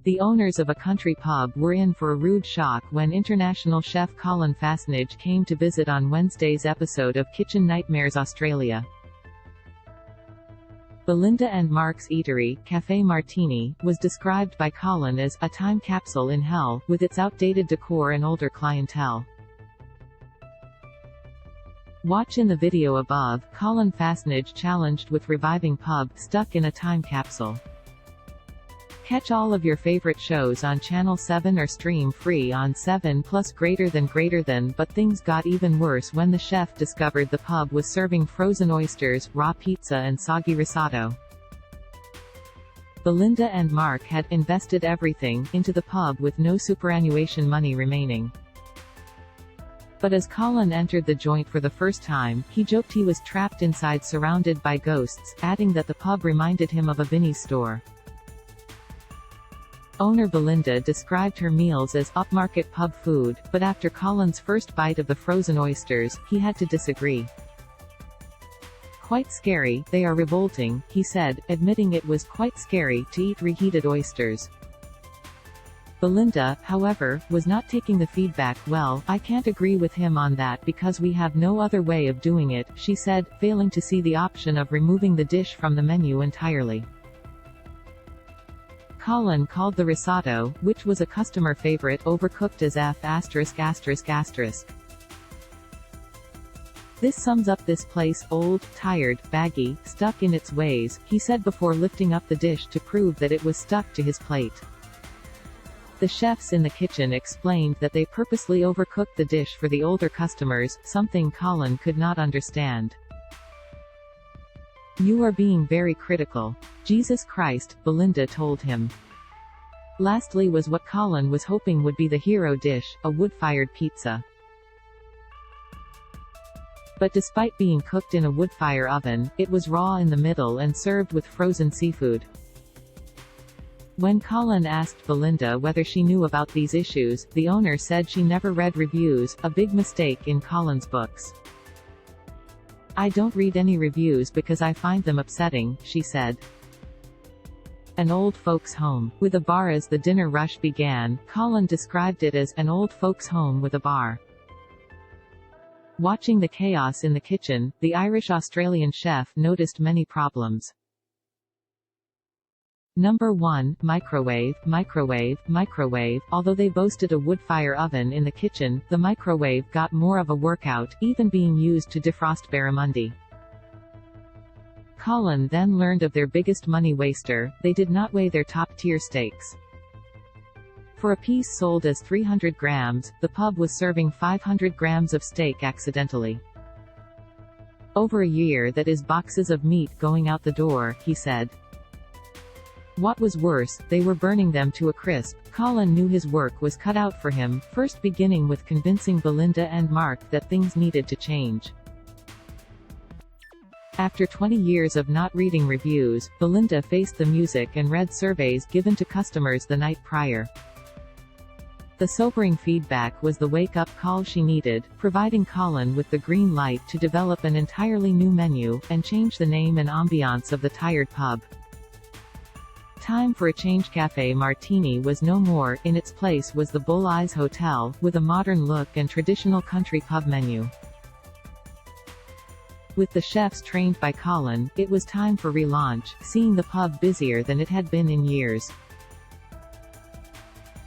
The owners of a country pub were in for a rude shock when international chef Colin Fassnidge came to visit on Wednesday's episode of Kitchen Nightmares Australia. Belinda and Mark's eatery, Cafe Martini, was described by Colin as a time capsule in hell, with its outdated decor and older clientele. Watch in the video above. Colin Fassnidge challenged with reviving pub stuck in a time capsule. Catch all of your favorite shows on Channel 7 or stream free on 7plus. Greater than. But things got even worse when the chef discovered the pub was serving frozen oysters, raw pizza and soggy risotto. Belinda and Mark had invested everything into the pub with no superannuation money remaining. But as Colin entered the joint for the first time, he joked he was trapped inside surrounded by ghosts, adding that the pub reminded him of a Vinnie's store. Owner Belinda described her meals as upmarket pub food, but after Colin's first bite of the frozen oysters, he had to disagree. "Quite scary, they are revolting," he said, admitting it was quite scary to eat reheated oysters. Belinda, however, was not taking the feedback well. "I can't agree with him on that because we have no other way of doing it," she said, failing to see the option of removing the dish from the menu entirely. Colin called the risotto, which was a customer favorite, overcooked as F*******. "This sums up this place, old, tired, baggy, stuck in its ways," he said before lifting up the dish to prove that it was stuck to his plate. The chefs in the kitchen explained that they purposely overcooked the dish for the older customers, something Colin could not understand. "You are being very critical. Jesus Christ," Belinda told him. Lastly was what Colin was hoping would be the hero dish, a wood-fired pizza. But despite being cooked in a wood-fire oven, it was raw in the middle and served with frozen seafood. When Colin asked Belinda whether she knew about these issues, the owner said she never read reviews, a big mistake in Colin's books. "I don't read any reviews because I find them upsetting," she said. An old folks' home, with a bar. As the dinner rush began, Colin described it as an old folks' home with a bar. Watching the chaos in the kitchen, the Irish-Australian chef noticed many problems. Number 1, microwave. Although they boasted a wood-fire oven in the kitchen, the microwave got more of a workout, even being used to defrost barramundi. Colin then learned of their biggest money waster: they did not weigh their top-tier steaks. For a piece sold as 300 grams, the pub was serving 500 grams of steak accidentally. "Over a year that is boxes of meat going out the door," he said. What was worse, they were burning them to a crisp. Colin knew his work was cut out for him, first beginning with convincing Belinda and Mark that things needed to change. After 20 years of not reading reviews, Belinda faced the music and read surveys given to customers the night prior. The sobering feedback was the wake-up call she needed, providing Colin with the green light to develop an entirely new menu, and change the name and ambiance of the tired pub. Time for a change. Cafe Martini was no more. In its place was the Bull Eyes Hotel, with a modern look and traditional country pub menu. With the chefs trained by Colin, it was time for relaunch, seeing the pub busier than it had been in years.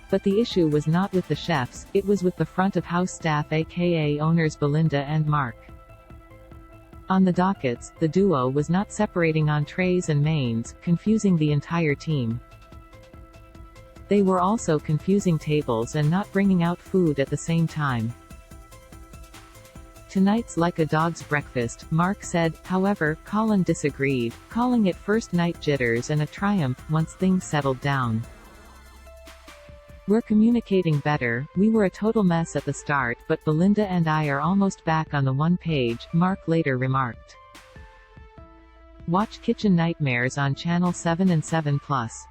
But the issue was not with the chefs, it was with the front-of-house staff, aka owners Belinda and Mark. On the dockets, the duo was not separating entrees and mains, confusing the entire team. They were also confusing tables and not bringing out food at the same time. "Tonight's like a dog's breakfast," Mark said. However, Colin disagreed, calling it first-night jitters and a triumph once things settled down. "We're communicating better. We were a total mess at the start, but Belinda and I are almost back on the one page," Mark later remarked. Watch Kitchen Nightmares on Channel 7 and 7plus.